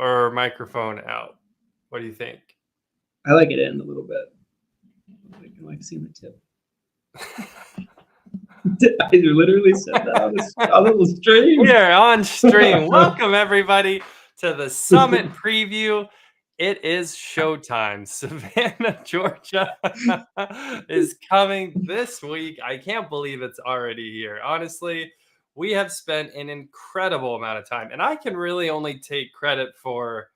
or microphone out? What do you think? I like it in a little bit. I like seeing the tip. I literally said that on a little stream. We are on stream. Welcome, everybody, to the Summit preview. It is showtime. Savannah, Georgia is coming this week. I can't believe it's already here. Honestly, we have spent an incredible amount of time, and I can really only take credit for,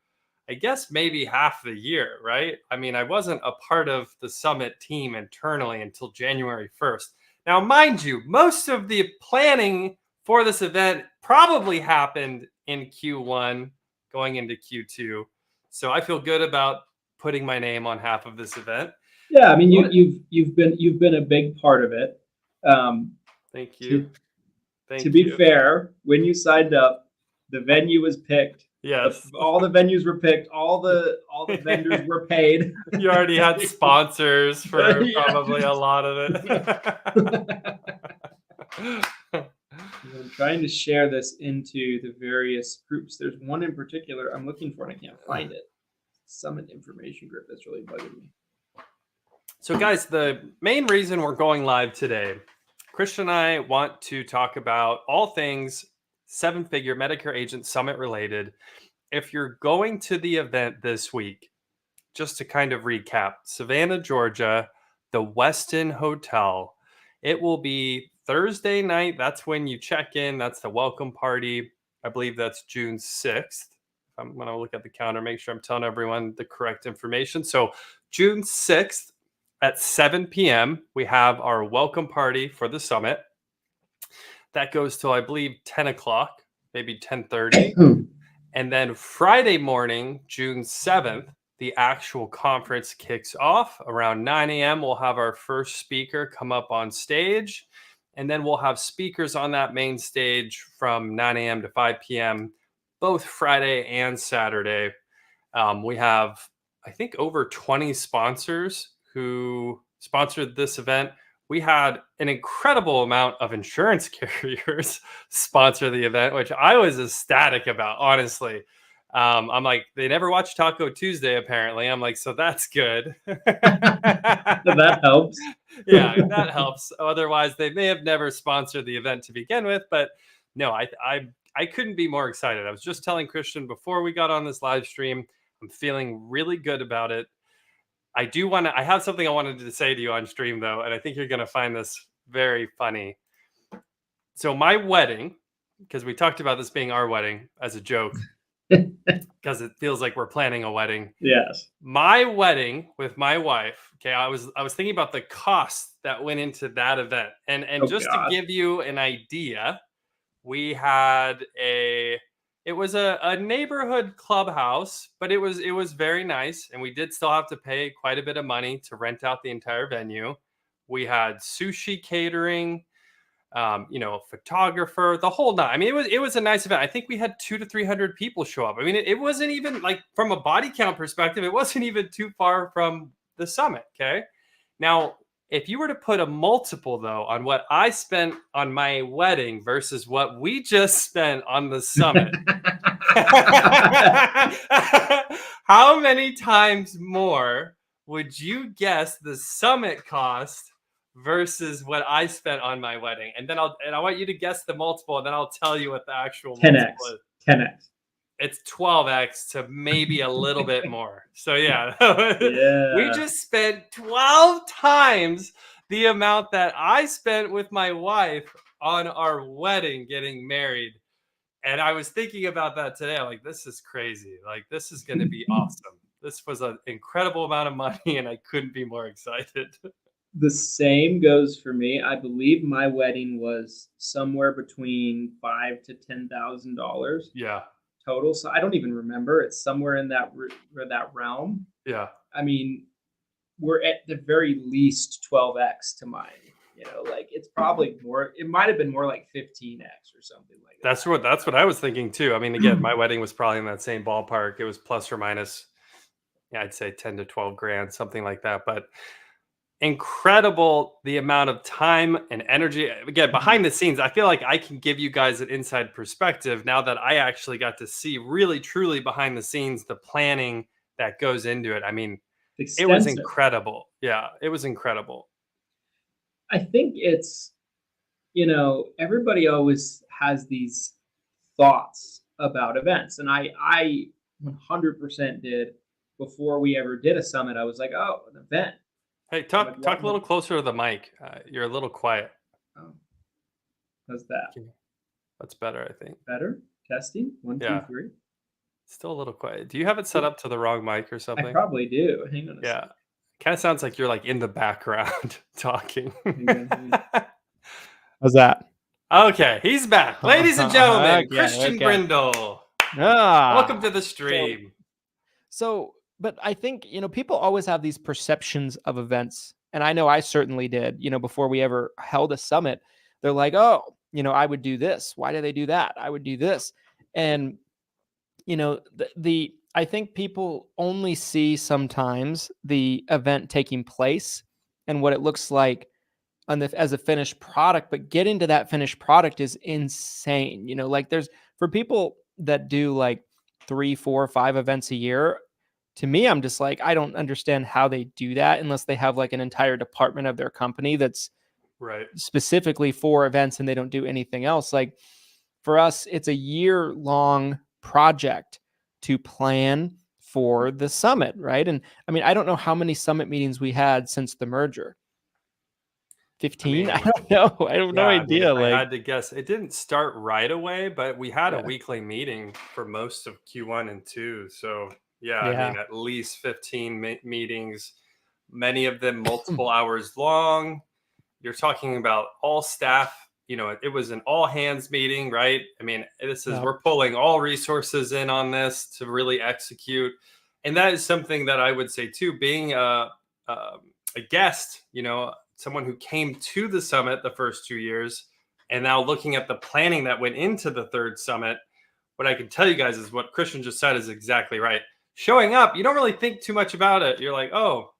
I guess, maybe half the year, right? I mean, I wasn't a part of the Summit team internally until January 1st. Now, mind you, most of the planning for this event probably happened in Q1 going into Q2. So I feel good about putting my name on half of this event. Yeah, I mean, you've been a big part of it. Thank you. To be fair, when you signed up, the venue was picked. Yes. All the venues were picked. All the vendors were paid. You already had sponsors for probably a lot of it. I'm trying to share this into the various groups. There's one in particular I'm looking for, and I can't find it. Summit information group that's really bugging me. So, guys, the main reason we're going live today, Christian and I want to talk about all things seven-figure Medicare Agent Summit related. If you're going to the event this week, just to kind of recap, Savannah, Georgia, the Westin Hotel. It will be Thursday night. That's when you check in. That's the welcome party. I believe that's June 6th. I'm going to look at the calendar, make sure I'm telling everyone the correct information. So June 6th at 7 p.m., we have our welcome party for the summit. That goes till, I believe, 10 o'clock, maybe 10:30. And then Friday morning, June 7th, the actual conference kicks off. Around 9 a.m., we'll have our first speaker come up on stage. And then we'll have speakers on that main stage from 9 a.m. to 5 p.m., both Friday and Saturday. We have, I think, over 20 sponsors who sponsored this event. We had an incredible amount of insurance carriers sponsor the event, which I was ecstatic about, honestly. I'm like, they never watch Taco Tuesday, apparently. I'm like, so that's good. That helps. Yeah, that helps. Otherwise, they may have never sponsored the event to begin with. But no, I couldn't be more excited. I was just telling Christian before we got on this live stream, I'm feeling really good about it. I have something I wanted to say to you on stream, though, and I think you're going to find this very funny. So my wedding, because we talked about this being our wedding as a joke, because it feels like we're planning a wedding. Yes. My wedding with my wife, okay, I was thinking about the cost that went into that event. And just to give you an idea, we had it was a neighborhood clubhouse, but it was very nice. And we did still have to pay quite a bit of money to rent out the entire venue. We had sushi catering, photographer, the whole nine. I mean, it was a nice event. I think we had 200 to 300 people show up. I mean, it wasn't even, like, from a body count perspective, it wasn't even too far from the summit. Okay. Now, if you were to put a multiple, though, on what I spent on my wedding versus what we just spent on the summit, how many times more would you guess the summit cost versus what I spent on my wedding? And then I want you to guess the multiple, and then I'll tell you what the actual 10x. multiple is. 10x. It's 12x to maybe a little bit more. So yeah. We just spent 12 times the amount that I spent with my wife on our wedding getting married. And I was thinking about that today. I'm like, this is crazy. Like, this is going to be awesome. This was an incredible amount of money, and I couldn't be more excited. The same goes for me. I believe my wedding was somewhere between $5,000 to $10,000. Yeah. Total. So I don't even remember. It's somewhere in that realm. Yeah. I mean, we're at the very least 12x to mine. Like, it's probably more. It might have been more like 15x or something like that. That's what I was thinking too. I mean, again, my wedding was probably in that same ballpark. It was plus or minus, I'd say 10 to 12 grand, something like that. But incredible the amount of time and energy. Again, behind the scenes, I feel like I can give you guys an inside perspective now that I actually got to see really truly behind the scenes the planning that goes into it. I mean, it was Extensive. incredible. Yeah, it was incredible. I think it's, everybody always has these thoughts about events. And I 100% did before we ever did a summit. I was like, oh, an event. Hey, Like, talk a little closer to the mic. You're a little quiet. oh, how's that? That's better, I think. Better? Testing? One, two, Yeah. three. Still a little quiet. Do you have it set up to the wrong mic or I something? probably do. Hang on a Yeah. second. Kind of sounds like you're like in the background talking. How's that? Okay, he's back. Ladies and gentlemen, Okay, Christian okay. Brindle. Ah, Welcome to the stream. but I think, people always have these perceptions of events. And I know I certainly did, before we ever held a summit. They're like, oh, I would do this. Why do they do that? I would do this. And, I think people only see sometimes the event taking place and what it looks like as a finished product, but getting to that finished product is insane. Like for people that do like 3, 4, 5 events a year, to me, I'm just like, I don't understand how they do that unless they have like an entire department of their company that's right specifically for events and they don't do anything else. Like for us, it's a year-long project to plan for the summit, right? And I mean, I don't know how many summit meetings we had since the merger. 15? I don't know. I have no idea. I had to guess. It didn't start right away, but we had a weekly meeting for most of Q1 and 2. So I mean, at least 15 meetings, many of them multiple hours long. You're talking about all staff. It was an all hands meeting, right? I mean, we're pulling all resources in on this to really execute. And that is something that I would say too, being a guest, someone who came to the summit the first 2 years and now looking at the planning that went into the third summit, what I can tell you guys is what Christian just said is exactly right. Showing up, you don't really think too much about it. You're like, oh,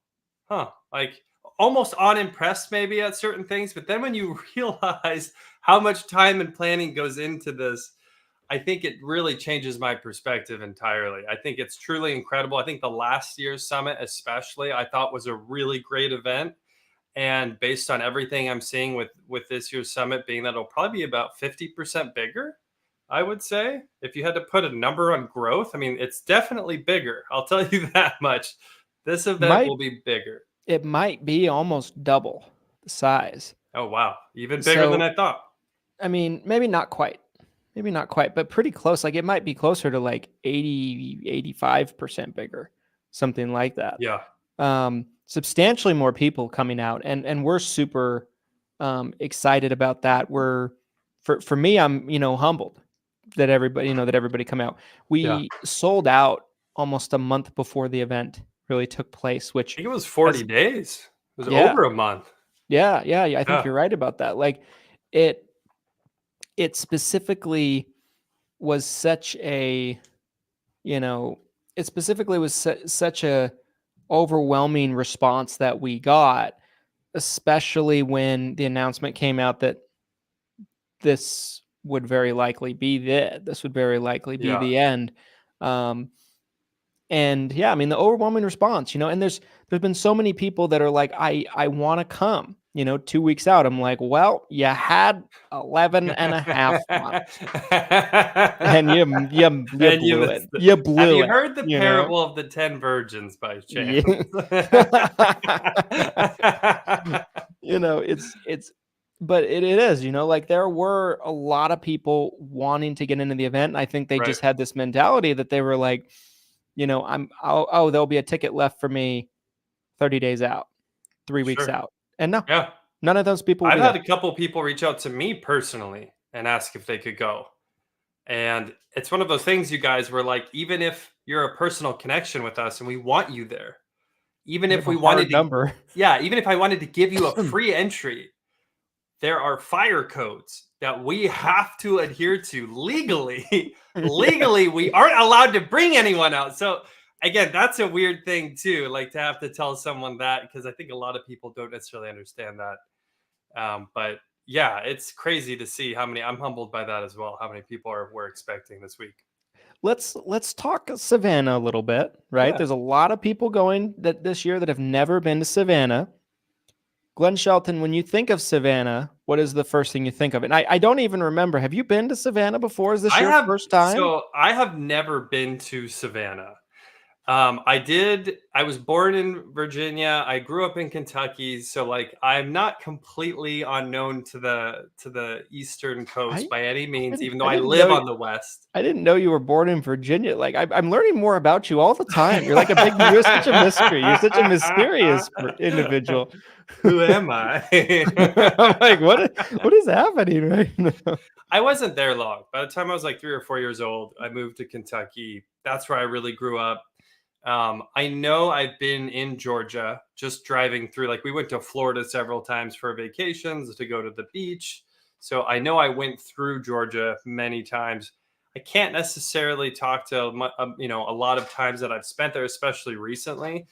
like almost unimpressed maybe at certain things. But then when you realize how much time and planning goes into this, I think it really changes my perspective entirely. I think it's truly incredible. I think the last year's summit especially, I thought was a really great event. And based on everything I'm seeing with this year's summit being that it'll probably be about 50% bigger, I would say. If you had to put a number on growth, I mean, it's definitely bigger. I'll tell you that much. This event will be bigger. It might be almost double the size. Oh, wow. Even bigger than I thought. I mean, maybe not quite, but pretty close. Like it might be closer to like 80, 85% bigger, something like that. Yeah. Substantially more people coming out, and we're super excited about that. For me, I'm humbled that everybody come out. We sold out almost a month before the event really took place, which I think it was 40 days. It was over a month. Yeah. I think you're right about that. Like it specifically was such a, such a overwhelming response that we got, especially when the announcement came out that this would very likely be the end. And I mean, the overwhelming response, and there's been so many people that are like, I want to come, 2 weeks out. I'm like, well, you had 11 and a half months and you blew it. You blew it. Have you heard the parable of the 10 virgins by chance? But it is, like there were a lot of people wanting to get into the event. And I think they just had this mentality that they were like, there'll be a ticket left for me 30 days out, 3 weeks out. And none of those people. I've had a couple people reach out to me personally and ask if they could go. And it's one of those things, you guys, where like, even if you're a personal connection with us and we want you there, even if we wanted to, even if I wanted to give you a free entry, there are fire codes that we have to adhere to legally. Legally, we aren't allowed to bring anyone out. So again, that's a weird thing too, like to have to tell someone that, because I think a lot of people don't necessarily understand that. But yeah, it's crazy to see how many. I'm humbled by that as well. How many people we're expecting this week? Let's talk Savannah a little bit, right? Yeah. There's a lot of people going that this year that have never been to Savannah. Glenn Shelton, when you think of Savannah, what is the first thing you think of? And I don't even remember. Have you been to Savannah before? Is this I your have first time? so I have never been to Savannah. I did. I was born in Virginia. I grew up in Kentucky, so like I'm not completely unknown to the eastern coast I by any means, even though I I didn't live know on the west. I didn't know you were born in Virginia. Like I'm learning more about you all the time. You're like a big. You're such a mystery. You're such a mysterious individual. Who am I? I'm like, what is happening right now? I wasn't there long. By the time I was like 3 or 4 years old, I moved to Kentucky. That's where I really grew up. I know I've been in Georgia, just driving through. Like we went to Florida several times for vacations to go to the beach. So I know I went through Georgia many times. I can't necessarily talk to a lot of times that I've spent there, especially recently.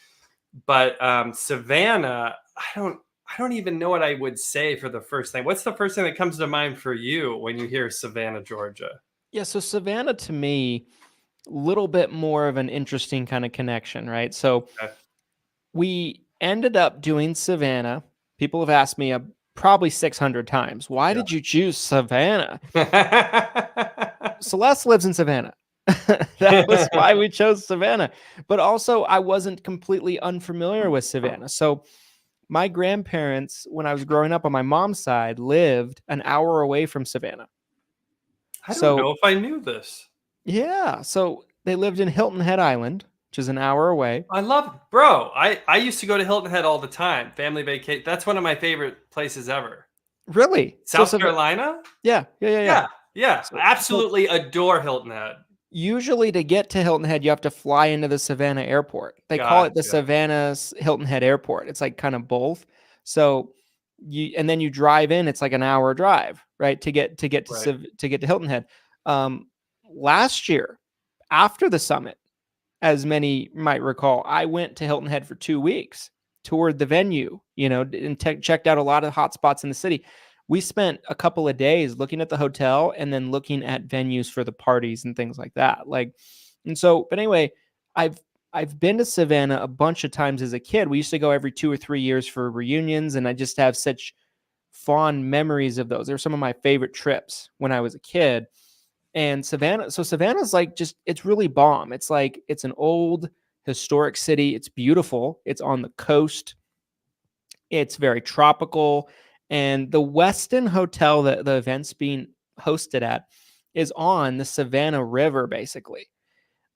But Savannah, I don't even know what I would say for the first thing. What's the first thing that comes to mind for you when you hear Savannah, Georgia? Yeah, so Savannah to me, little bit more of an interesting kind of connection, right? So Okay. we ended up doing Savannah. People have asked me probably 600 times, why did you choose Savannah? Yeah. Celeste lives in Savannah. That was why we chose Savannah. But also, I wasn't completely unfamiliar with Savannah. So my grandparents, when I was growing up on my mom's side, lived an hour away from Savannah. I don't So know if I knew this. yeah, so they lived in Hilton Head Island, which is an hour away. I love, bro. I used to go to Hilton Head all the time. Family vacation. That's one of my favorite places ever. Really? South Carolina? Yeah. Yeah. Yeah. So, I absolutely adore Hilton Head. usually to get to Hilton Head, you have to fly into the Savannah airport. They call it the Gotcha. Savannah Hilton Head Airport. It's like kind of both. So and then you drive in. It's like an hour drive, right, to get to Right. to get to Hilton Head. Last year, after the summit, as many might recall, I went to Hilton Head for 2 weeks, toured the venue, and checked out a lot of hot spots in the city. We spent a couple of days looking at the hotel and then looking at venues for the parties and things like that. But anyway, I've I've been to Savannah a bunch of times as a kid. We used to go every 2 or 3 years for reunions, and I just have such fond memories of those. They're some of my favorite trips when I was a kid. And Savannah's like it's really bomb. It's like it's an old historic city. It's beautiful. It's on the coast. It's very tropical. And the Westin Hotel that the event's being hosted at is on the Savannah River, basically.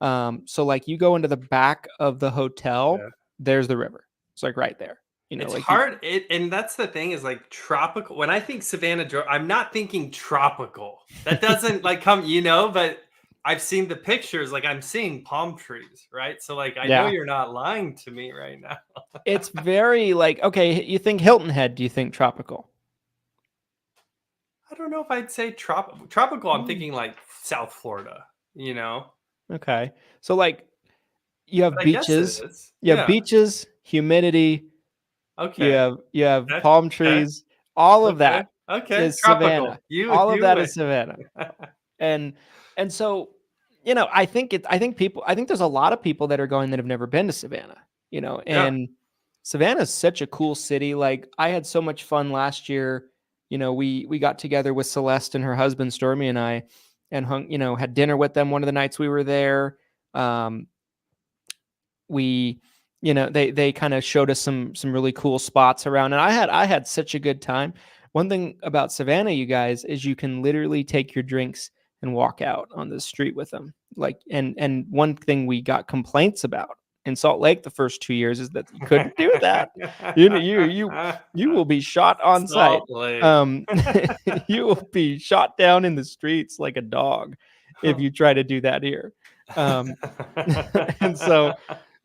So like you go into the back of the hotel, Yeah. there's the river. It's like right there. It's Like hard. And that's the thing is like tropical. When I think Savannah, Georgia, I'm not thinking tropical. That doesn't like come, but I've seen the pictures. Like I'm seeing palm trees, right? So like I know Yeah. you're not lying to me right now. It's very like, okay, you think Hilton Head, do you think tropical? I don't know if I'd say tropical. I'm Mm. thinking like South Florida. Okay. So like you have But I guess it beaches, is. Yeah. humidity, Okay. you have That's palm okay. trees, all of Okay. that Okay. is Savannah. Tropical. You All of you that win. is Savannah. And and so, I think there's a lot of people that are going that have never been to Savannah, Yeah. and Savannah is such a cool city. Like I had so much fun last year. We got together with Celeste and her husband Stormy and I and had dinner with them one of the nights we were there. Um, we they kind of showed us some really cool spots around, and I had such a good time. One thing about Savannah, you guys, is you can literally take your drinks and walk out on the street with them. Like, and one thing we got complaints about in Salt Lake the first 2 years is that you couldn't do that. You will be shot on sight. Salt Lake. You will be shot down in the streets like a dog if you try to do that here. And so,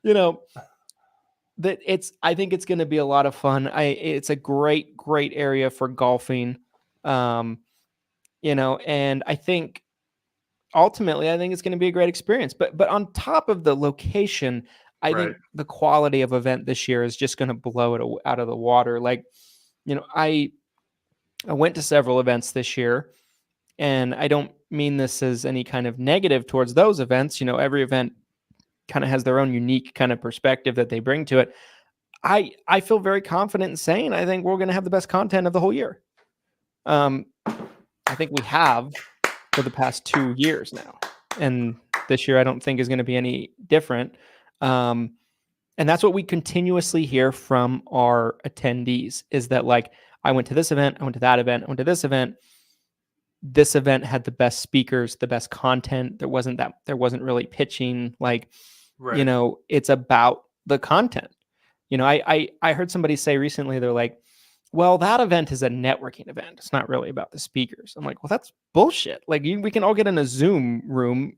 you know, I think it's going to be a lot of fun. It's a great area for golfing. And I think ultimately, I think it's going to be a great experience. But on top of the location, I think Right. the quality of event this year is just going to blow it out of the water. Like, I went to several events this year, and I don't mean this as any kind of negative towards those events. Every event kind of has their own unique kind of perspective that they bring to it. I feel very confident in saying I think we're going to have the best content of the whole year. I think we have for the past 2 years now, and this year I don't think is going to be any different. And that's what we continuously hear from our attendees is that, like, I went to this event, I went to that event, I went to this event. This event had the best speakers, the best content. There wasn't really pitching. Like, Right. It's about the content. I heard somebody say recently, they're like, well, that event is a networking event. It's not really about the speakers. I'm like, well, that's bullshit. Like, we can all get in a Zoom room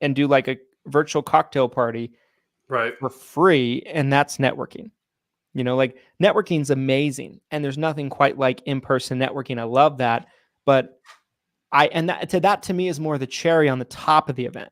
and do like a virtual cocktail party Right. for free, and that's networking. Like, networking's amazing, and there's nothing quite like in-person networking. I love that, but that to me is more the cherry on the top of the event.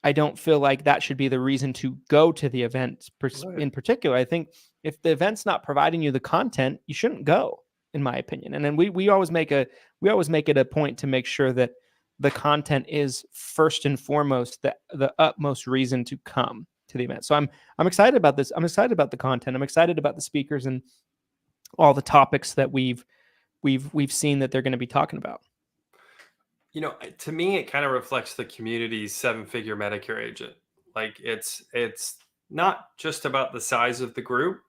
I don't feel like that should be the reason to go to the event Right. in particular. I think if the event's not providing you the content, you shouldn't go, in my opinion. And then we always make it a point to make sure that the content is first and foremost the utmost reason to come to the event. So I'm excited about this. I'm excited about the content. I'm excited about the speakers and all the topics that we've seen that they're going to be talking about. To me, it kind of reflects the community's 7-figure Medicare agent. Like, it's not just about the size of the group.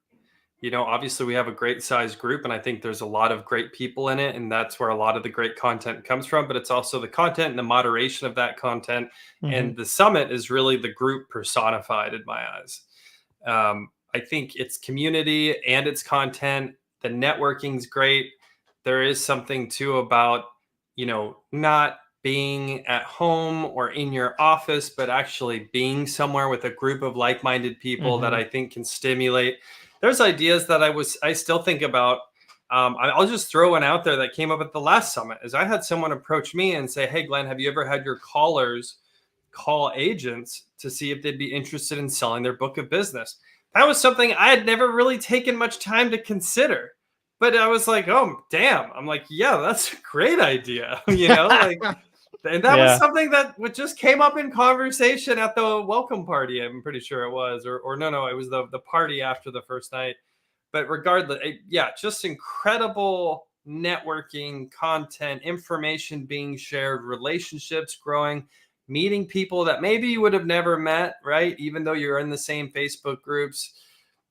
Obviously we have a great size group, and I think there's a lot of great people in it, and that's where a lot of the great content comes from. But it's also the content and the moderation of that content. And the summit is really the group personified in my eyes. I think it's community and it's content. The networking's great. There is something too about not being at home or in your office, but actually being somewhere with a group of like-minded people that I think can stimulate. There's ideas that I still think about. I'll just throw one out there that came up at the last summit. Is I had someone approach me and say, "Hey, Glenn, have you ever had your callers call agents to see if they'd be interested in selling their book of business?" That was something I had never really taken much time to consider. But I was like, oh, damn. I'm like, yeah, that's a great idea. And that was something that just came up in conversation at the welcome party. I'm pretty sure it was, or no, it was the party after the first night. But regardless, just incredible networking, content, information being shared, relationships growing, meeting people that maybe you would have never met, right? Even though you're in the same Facebook groups.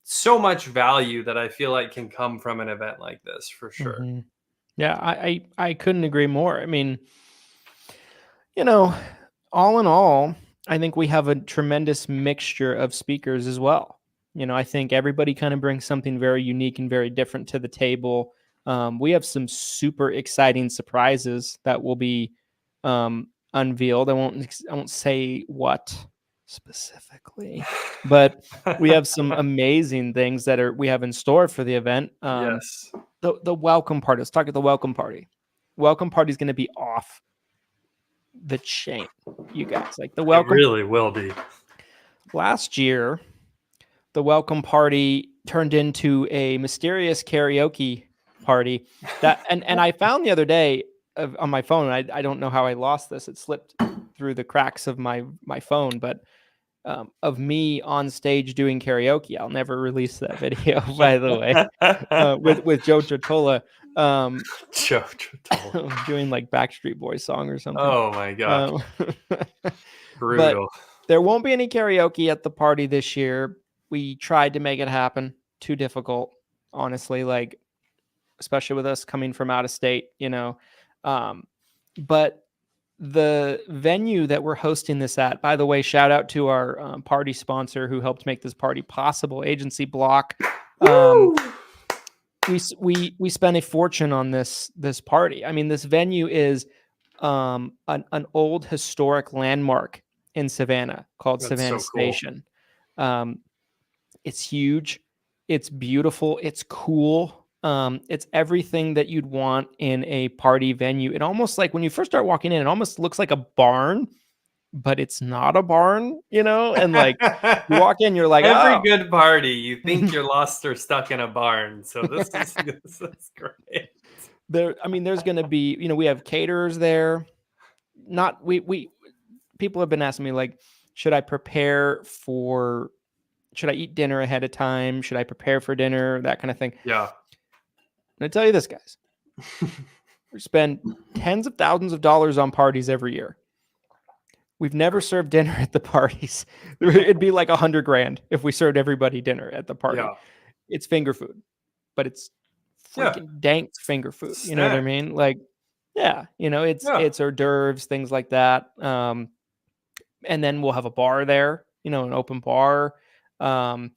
So much value that I feel like can come from an event like this, for sure. Yeah, I couldn't agree more. I mean, all in all, I think we have a tremendous mixture of speakers as well. I think everybody kind of brings something very unique and very different to the table. We have some super exciting surprises that will be unveiled. I won't say what specifically, but we have some amazing things that we have in store for the event. Yes. The welcome party. Let's talk about the welcome party. Welcome party is going to be off the chain, you guys. Like, the welcome, it really will be. Last year, the welcome party turned into a mysterious karaoke party that, and I found the other day on my phone. I don't know how I lost this. It slipped through the cracks of my phone, but of me on stage doing karaoke. I'll never release that video, by the way, with Joe Trottola. Joe Trottola. Doing like Backstreet Boys song or something. Oh my God. But Brutal. there won't be any karaoke at the party this year. We tried to make it happen. Too difficult, honestly, like, especially with us coming from out of state, but the venue that we're hosting this at, by the way, shout out to our party sponsor who helped make this party possible, Agency Block. We spent a fortune on this party. I mean, this venue is an old historic landmark in Savannah called Savannah Station. It's huge. It's beautiful. It's cool. It's everything that you'd want in a party venue. It almost like when you first start walking in, it almost looks like a barn, but it's not a barn, and like you walk in, you're like, Every oh, good party, you think you're lost or stuck in a barn. So this is great. there's going to be, we have caterers there. Not we people have been asking me like, should I eat dinner ahead of time? Should I prepare for dinner? That kind of thing. Yeah. I'm going to tell you this, guys. We spend tens of thousands of dollars on parties every year. We've never served dinner at the parties. It'd be like $100,000 if we served everybody dinner at the party. Yeah. It's finger food, but it's freaking dank finger food. You know what I mean? Like, yeah, it's hors d'oeuvres, things like that. And then we'll have a bar there, an open bar. And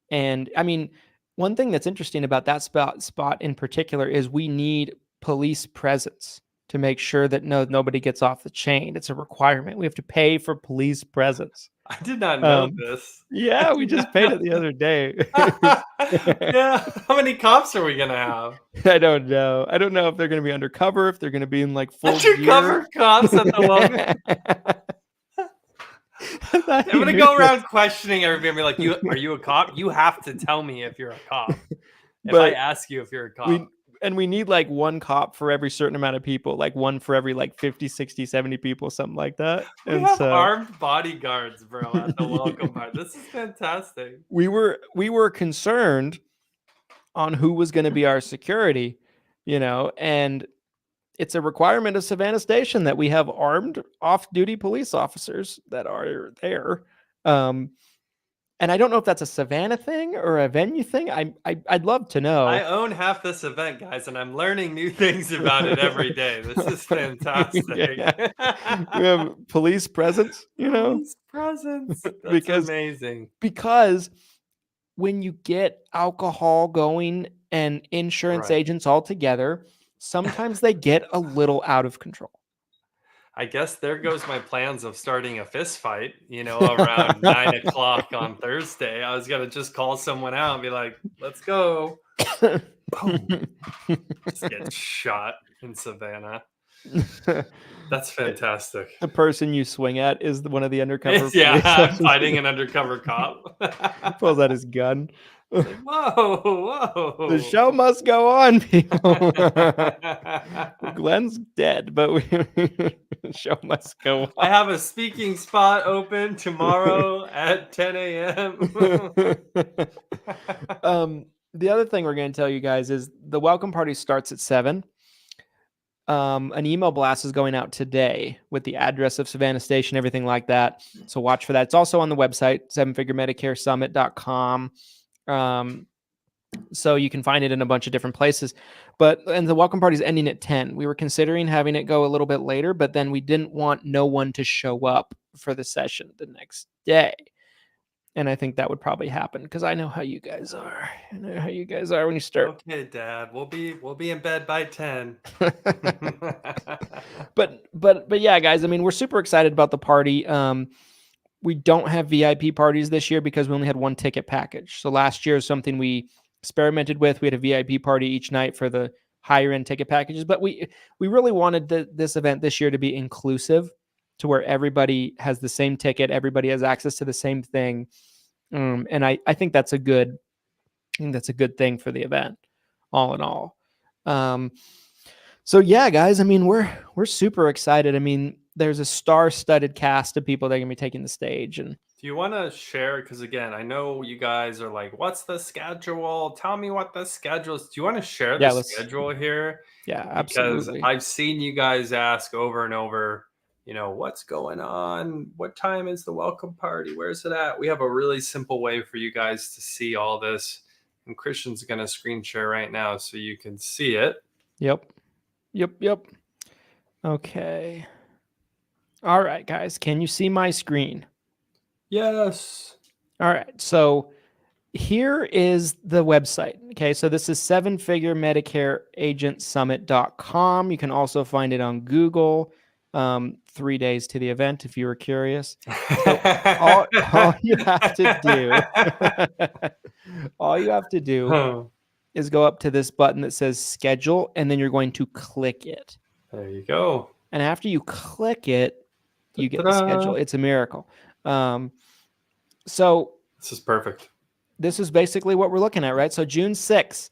I mean, one thing that's interesting about that spot in particular is we need police presence to make sure that nobody gets off the chain. It's a requirement. We have to pay for police presence. I did not know this. Yeah, we just paid it the other day. Yeah. How many cops are we going to have? I don't know. I don't know if they're going to be undercover, if they're going to be in like full undercover gear. Cops at the welcome. I'm going to go around questioning everybody and be like, are you a cop? You have to tell me if you're a cop. If I ask you if you're a cop. We need like one cop for every certain amount of people, like one for every like 50, 60, 70 people, something like that. We have armed bodyguards, bro, at the welcome bar. This is fantastic. We were concerned on who was going to be our security, and it's a requirement of Savannah Station that we have armed off-duty police officers that are there. And I don't know if that's a Savannah thing or a venue thing. I'd love to know. I own half this event, guys, and I'm learning new things about it every day. This is fantastic. We have police presence, Police presence. That's amazing. Because when you get alcohol going and insurance agents all together, sometimes they get a little out of control. I guess there goes my plans of starting a fist fight, around 9 o'clock on Thursday. I was going to just call someone out and be like, let's go. Boom. Just get shot in Savannah. That's fantastic. The person you swing at is one of the undercover I'm fighting an undercover cop. Pulls out his gun. Like, whoa. The show must go on, people. Glenn's dead, but the show must go on. I have a speaking spot open tomorrow at 10 a.m. The other thing we're going to tell you guys is the welcome party starts at 7. An email blast is going out today with the address of Savannah Station, everything like that. So watch for that. It's also on the website, sevenfiguremedicaresummit.com. So you can find it in a bunch of different places, and the welcome party is ending at 10. We were considering having it go a little bit later, but then we didn't want no one to show up for the session the next day. And I think that would probably happen because I know how you guys are. I know how you guys are when you start. Okay, Dad, we'll be in bed by 10. But yeah, guys, I mean, we're super excited about the party. We don't have VIP parties this year because we only had one ticket package. So last year is something we experimented with. We had a VIP party each night for the higher end ticket packages, but we really wanted this event this year to be inclusive, to where everybody has the same ticket, everybody has access to the same thing. And I think that's a good thing for the event, all in all. So yeah, guys, I mean, we're super excited. I mean, there's a star-studded cast of people that are going to be taking the stage. And do you want to share? Because again, I know you guys are like, what's the schedule? Tell me what the schedule is. Do you want to share the schedule here? Yeah, absolutely. Because I've seen you guys ask over and over, what's going on? What time is the welcome party? Where's it at? We have a really simple way for you guys to see all this. And Christian's going to screen share right now so you can see it. Yep. Okay. All right, guys. Can you see my screen? Yes. All right. So here is the website. Okay. So this is sevenfiguremedicareagentsummit.com. You can also find it on Google. 3 days to the event, if you were curious. So all you have to do is go up to this button that says schedule, and then you're going to click it. There you go. And after you click it, you get the Ta-da! schedule. It's a miracle. So This is perfect. this is basically what we're looking at, right? So June 6th,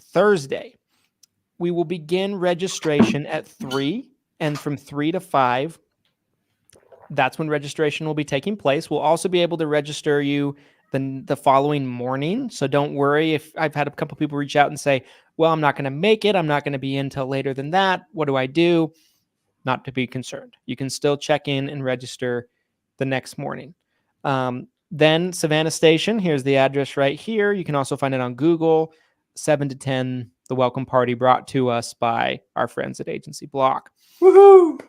Thursday, we will begin registration at 3, and from 3 to 5, that's when registration will be taking place. We'll also be able to register you the following morning. So don't worry if I've had a couple people reach out and say, well, I'm not going to make it. I'm not going to be in until later than that. What do I do? Not to be concerned. You can still check in and register the next morning. Then Savannah Station, here's the address right here. You can also find it on Google, 7 to 10, the welcome party brought to us by our friends at Agency Block. Woohoo!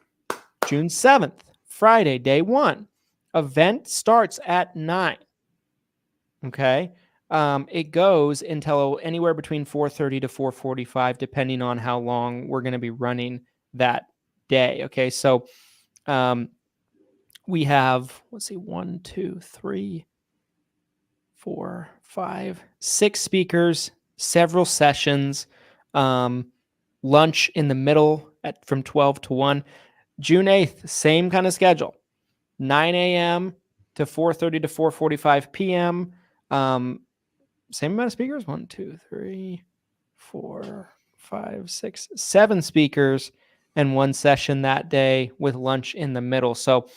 June 7th, Friday, day 1. Event starts at 9. Okay. It goes until anywhere between 4:30 to 4:45, depending on how long we're going to be running that day. Okay. So we have, let's see, 1, 2, 3, 4, 5, 6 speakers, several sessions, lunch in the middle from 12 to 1. June 8th, same kind of schedule, 9 a.m. to 4:30 to 4:45 p.m. Same amount of speakers, 1, 2, 3, 4, 5, 6, 7 speakers, and 1 session that day with lunch in the middle. So,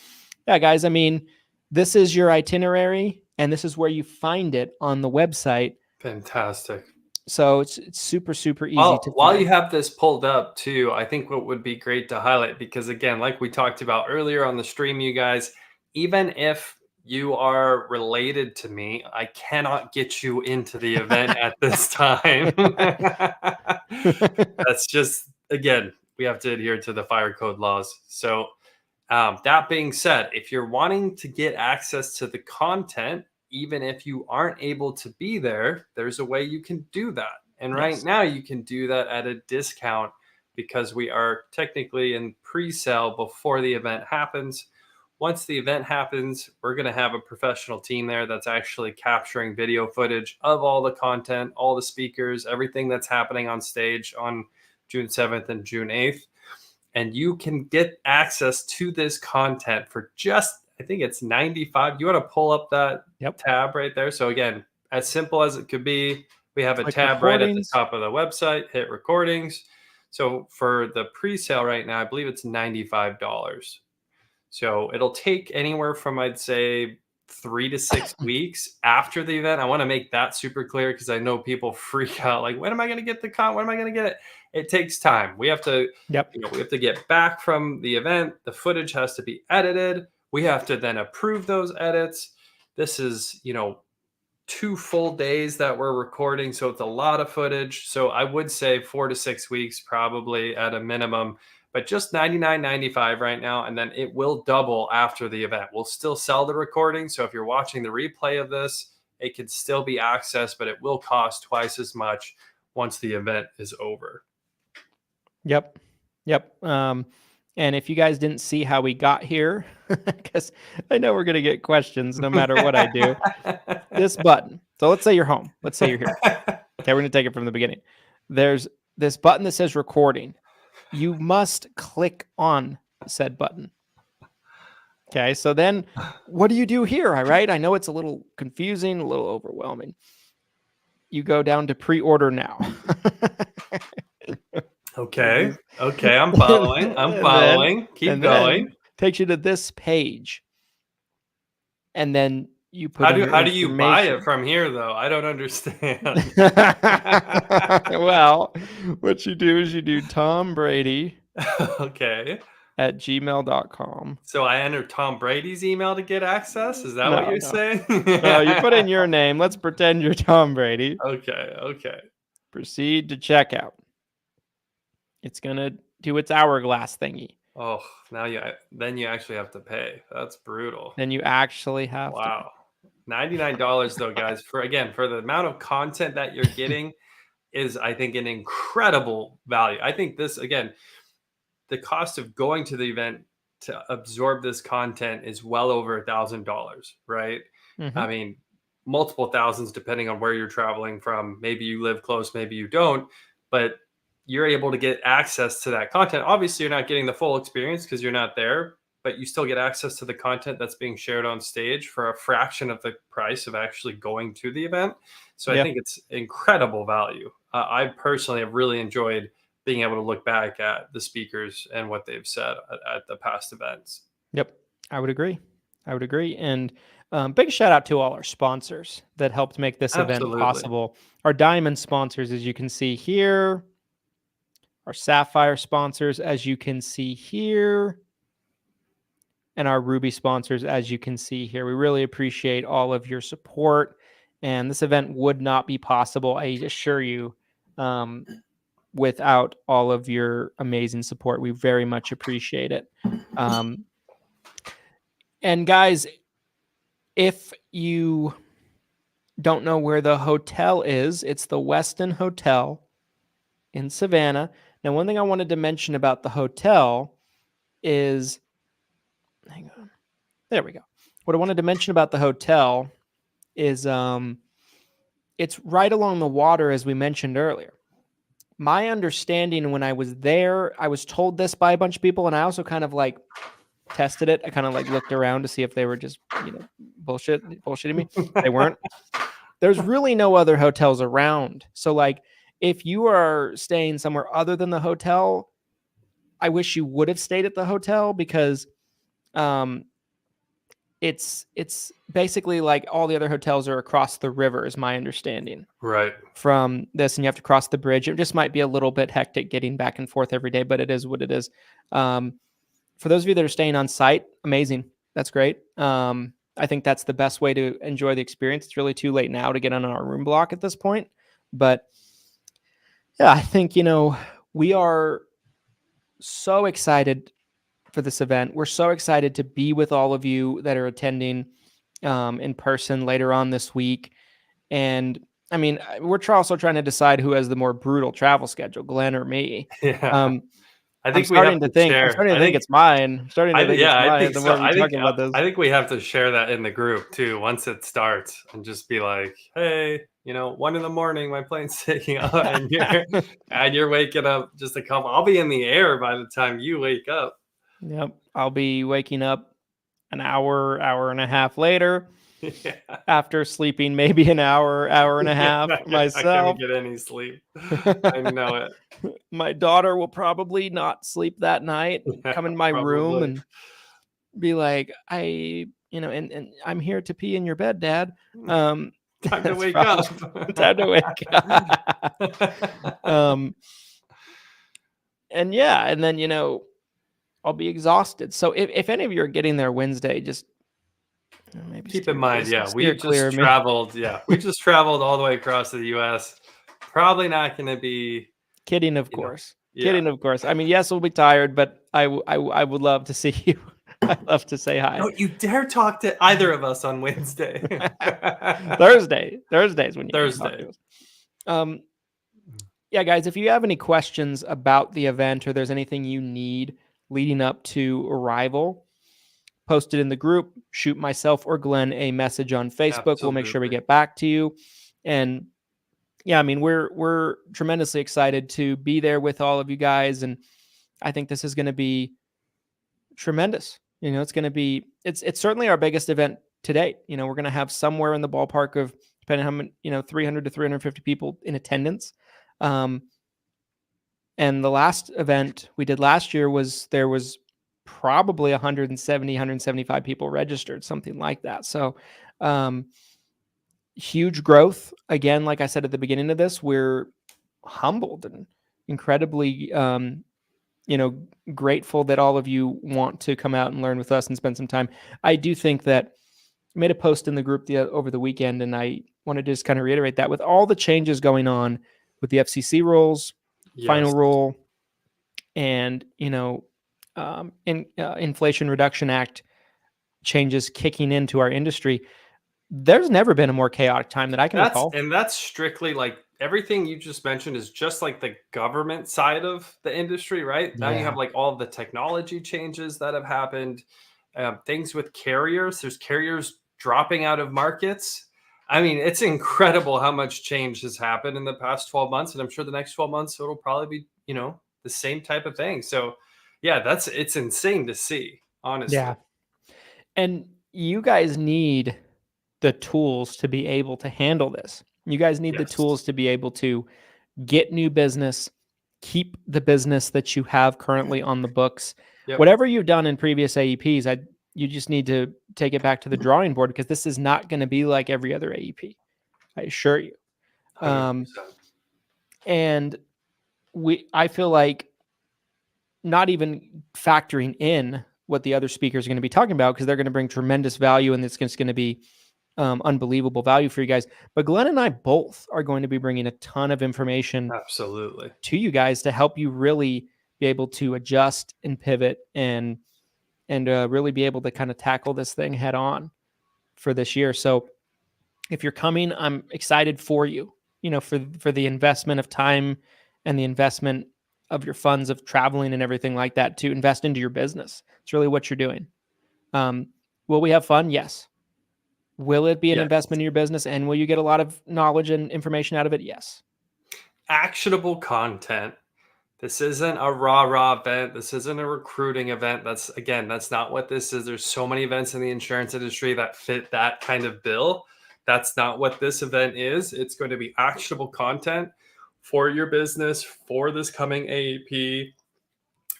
yeah, guys, I mean, this is your itinerary, and this is where you find it on the website. Fantastic. So it's super, super easy to While find. you have this pulled up too, I think what would be great to highlight, because again, like we talked about earlier on the stream, you guys, even if you are related to me, I cannot get you into the event at this time. That's just, again, we have to adhere to the fire code laws. So that being said, if you're wanting to get access to the content, even if you aren't able to be there, there's a way you can do that. And right Yes. now you can do that at a discount because we are technically in pre-sale before the event happens. Once the event happens, we're going to have a professional team there that's actually capturing video footage of all the content, all the speakers, everything that's happening on stage on June 7th and June 8th. And you can get access to this content for just, I think it's 95. You want to pull up that tab right there? So again, as simple as it could be, we have a tab right at the top of the website, hit recordings. So for the pre-sale right now, I believe it's $95. So it'll take anywhere from, I'd say, 3 to 6 weeks after the event. I want to make that super clear because I know people freak out. Like, when am I going to get the con? When am I going to get it? It takes time. We have to, we have to get back from the event. The footage has to be edited. We have to then approve those edits. This is, 2 full days that we're recording. So it's a lot of footage. So I would say 4 to 6 weeks, probably at a minimum, but just $99.95 right now. And then it will double after the event. We'll still sell the recording. So if you're watching the replay of this, it can still be accessed, but it will cost twice as much once the event is over. Yep. And if you guys didn't see how we got here, because I know we're going to get questions no matter what I do, this button. So let's say you're home. Let's say you're here. Okay, we're going to take it from the beginning. There's this button that says recording. You must click on said button. Okay, so then what do you do here? All right, I know it's a little confusing, a little overwhelming. You go down to pre-order now. Okay, I'm following. Keep going. Takes you to this page. And then you put how do you buy it from here, though? I don't understand. Well, what you do is you do Tom Brady okay at gmail.com. So I enter Tom Brady's email to get access? Is that what you're saying? No, you put in your name. Let's pretend you're Tom Brady. Okay. Proceed to checkout. It's going to do its hourglass thingy. Oh, now you actually have to pay. That's brutal. Then you actually have to. Wow. $99 though, guys, for the amount of content that you're getting is, I think, an incredible value. I think this, again, the cost of going to the event to absorb this content is well over $1,000, right? Mm-hmm. I mean, multiple thousands depending on where you're traveling from. Maybe you live close, maybe you don't, but you're able to get access to that content. Obviously, you're not getting the full experience because you're not there, but you still get access to the content that's being shared on stage for a fraction of the price of actually going to the event. So I Yeah. think it's incredible value. I personally have really enjoyed being able to look back at the speakers and what they've said at the past events. Yep, I would agree. And big shout out to all our sponsors that helped make this event Absolutely. possible. Our diamond sponsors, as you can see here, our sapphire sponsors, as you can see here, and our ruby sponsors, as you can see here. We really appreciate all of your support, and this event would not be possible, I assure you, without all of your amazing support. We very much appreciate it. And guys, if you don't know where the hotel is, it's the Westin Hotel in Savannah. Now, one thing I wanted to mention about the hotel is, hang on, there we go. What I wanted to mention about the hotel is it's right along the water, as we mentioned earlier. My understanding when I was there, I was told this by a bunch of people, and I also kind of like tested it. I kind of like looked around to see if they were just, bullshitting me. They weren't. There's really no other hotels around. So like, if you are staying somewhere other than the hotel, I wish you would have stayed at the hotel, because it's basically like all the other hotels are across the river, is my understanding. Right. From this, and you have to cross the bridge. It just might be a little bit hectic getting back and forth every day, but it is what it is. For those of you that are staying on site, amazing. That's great. I think that's the best way to enjoy the experience. It's really too late now to get on our room block at this point. But yeah, I think, we are so excited for this event. We're so excited to be with all of you that are attending in person later on this week. And I mean, we're also trying to decide who has the more brutal travel schedule, Glenn or me. Yeah. I think I'm starting to think it's mine. I'm starting to think it's mine. I think the so. more we talk about this. I think we have to share that in the group too once it starts, and just be like, hey, 1 a.m, my plane's taking off, and you're waking up just a couple. I'll be in the air by the time you wake up. Yep. I'll be waking up an hour and a half later. Yeah. After sleeping maybe an hour and a half myself. I can't get any sleep. I know it. My daughter will probably not sleep that night, come in my room and be like, and I'm here to pee in your bed, Dad. Time to wake up. Time to wake up. And yeah, and then, I'll be exhausted. So if any of you are getting there Wednesday, just maybe keep in mind, we just traveled all the way across the U.S. Probably not going to be kidding, of course. Kidding, of course. I mean, yes, we'll be tired, but I would love to see you. I'd love to say hi. Don't you dare talk to either of us on Wednesday. Thursdays when you talk to us. Yeah, guys, if you have any questions about the event, or there's anything you need leading up to arrival, post it in the group, shoot myself or Glenn a message on Facebook. Absolutely. We'll make sure we get back to you. And yeah, I mean, we're tremendously excited to be there with all of you guys. And I think this is going to be tremendous. It's going to be, it's certainly our biggest event to date. We're going to have somewhere in the ballpark of, depending on how many, 300 to 350 people in attendance. And the last event we did last year there was probably 175 people registered, something like that. So huge growth. Again, like I said at the beginning of this, we're humbled and incredibly grateful that all of you want to come out and learn with us and spend some time. I do think that I made a post in the group over the weekend, and I wanted to just kind of reiterate that with all the changes going on with the FCC rules, final rule, and Inflation Reduction Act changes kicking into our industry, there's never been a more chaotic time that I can recall. And that's strictly like everything you just mentioned is just like the government side of the industry, right? Now you have like all of the technology changes that have happened, things with carriers. There's carriers dropping out of markets. I mean, it's incredible how much change has happened in the past 12 months. And I'm sure the next 12 months, it'll probably be, the same type of thing. So yeah, it's insane to see, honestly. Yeah. And you guys need the tools to be able to handle this. You guys need the Yes. tools to be able to get new business, keep the business that you have currently on the books. Yep. Whatever you've done in previous AEPs, you just need to take it back to the drawing board, because this is not going to be like every other AEP. I assure you. 100%. And I feel like not even factoring in what the other speakers are going to be talking about, because they're going to bring tremendous value and it's just going to be unbelievable value for you guys. But Glenn and I both are going to be bringing a ton of information Absolutely to you guys to help you really be able to adjust and pivot and really be able to kind of tackle this thing head on for this year. So if you're coming, I'm excited for you, for the investment of time and the investment of your funds of traveling and everything like that to invest into your business. It's really what you're doing. Will we have fun? Yes. Will it be an investment in your business, and will you get a lot of knowledge and information out of it? Yes. Actionable content. This isn't a rah event. This isn't a recruiting event. That's not what this is. There's so many events in the insurance industry that fit that kind of bill. That's not what this event is. It's going to be actionable content for your business, for this coming AEP,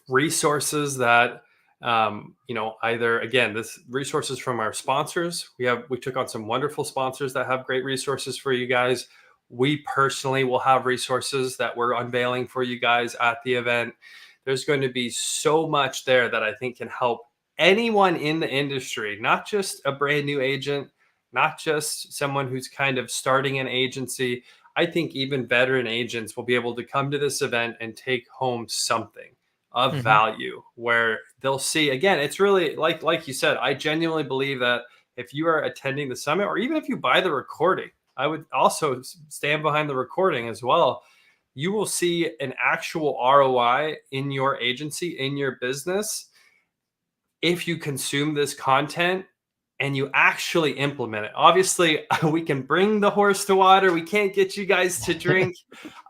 resources that this resources from our sponsors. We took on some wonderful sponsors that have great resources for you guys. We personally will have resources that we're unveiling for you guys at the event. There's going to be so much there that I think can help anyone in the industry, not just a brand new agent, not just someone who's kind of starting an agency. I think even veteran agents will be able to come to this event and take home something of value, where they'll see, again, it's really like you said, I genuinely believe that if you are attending the summit, or even if you buy the recording, I would also stand behind the recording as well. You will see an actual ROI in your agency, in your business, if you consume this content and you actually implement it. Obviously, we can bring the horse to water. We can't get you guys to drink.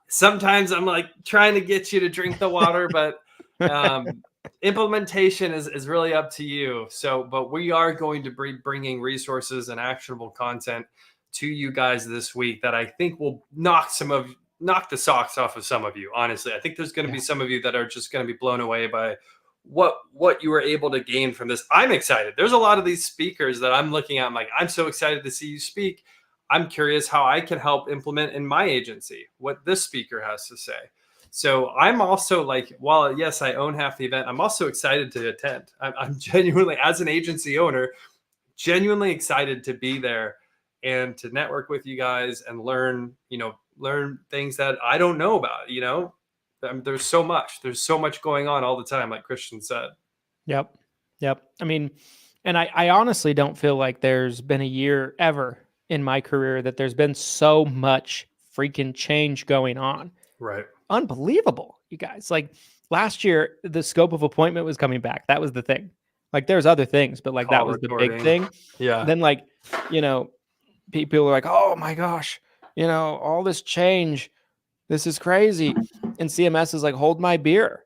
Sometimes I'm like trying to get you to drink the water, but implementation is really up to you. But we are going to be bringing resources and actionable content to you guys this week that I think will knock the socks off of some of you. Honestly, I think there's going to be some of you that are just going to be blown away by what you were able to gain from this. I'm excited. There's a lot of these speakers that I'm looking at. I'm like, I'm so excited to see you speak. I'm curious how I can help implement in my agency what this speaker has to say. So I'm also like, while yes, I own half the event, I'm also excited to attend. I'm genuinely, as an agency owner, genuinely excited to be there and to network with you guys and learn things that I don't know about. There's so much going on all the time, like Christian said. Yep. I mean, and I honestly don't feel like there's been a year ever in my career that there's been so much freaking change going on. Right. Unbelievable, you guys. Like last year, the scope of appointment was coming back. That was the thing. Like there's other things, but like that was the big thing. Yeah. Then people are like, oh my gosh, all this change. This is crazy. And CMS is like, hold my beer.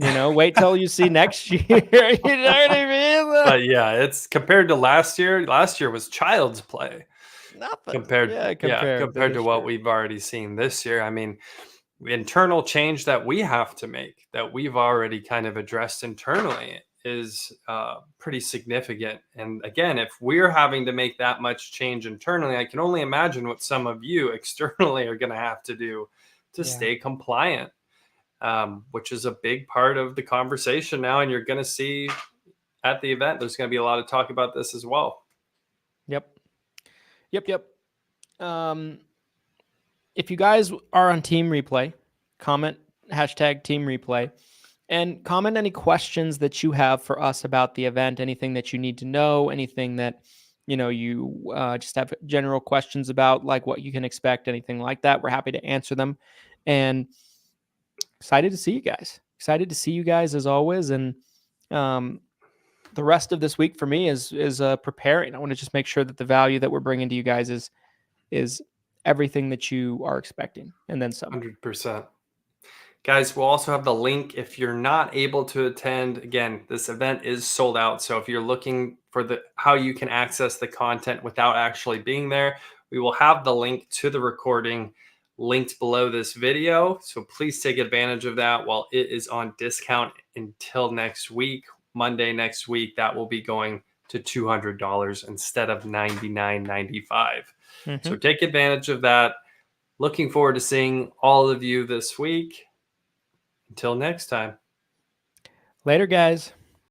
Wait till you see next year. You know what I mean? But yeah, it's compared to last year. Last year was child's play. Nothing. Compared to what year. we've already seen this year. I mean, internal change that we have to make, that we've already kind of addressed internally, is pretty significant. And again, if we're having to make that much change internally, I can only imagine what some of you externally are going to have to do to stay compliant, which is a big part of the conversation now. And you're going to see at the event, there's going to be a lot of talk about this as well. Yep. If you guys are on Team Replay, comment #Team Replay. And comment any questions that you have for us about the event, anything that you need to know, anything that, you just have general questions about, like what you can expect, anything like that. We're happy to answer them. And excited to see you guys. Excited to see you guys as always. And the rest of this week for me is preparing. I want to just make sure that the value that we're bringing to you guys is everything that you are expecting, and then some. 100%. Guys, we'll also have the link if you're not able to attend. Again, this event is sold out. So if you're looking for how you can access the content without actually being there, we will have the link to the recording linked below this video. So please take advantage of that while it is on discount until next week. Monday next week, that will be going to $200 instead of $99.95. So take advantage of that. Looking forward to seeing all of you this week. Until next time. Later, guys.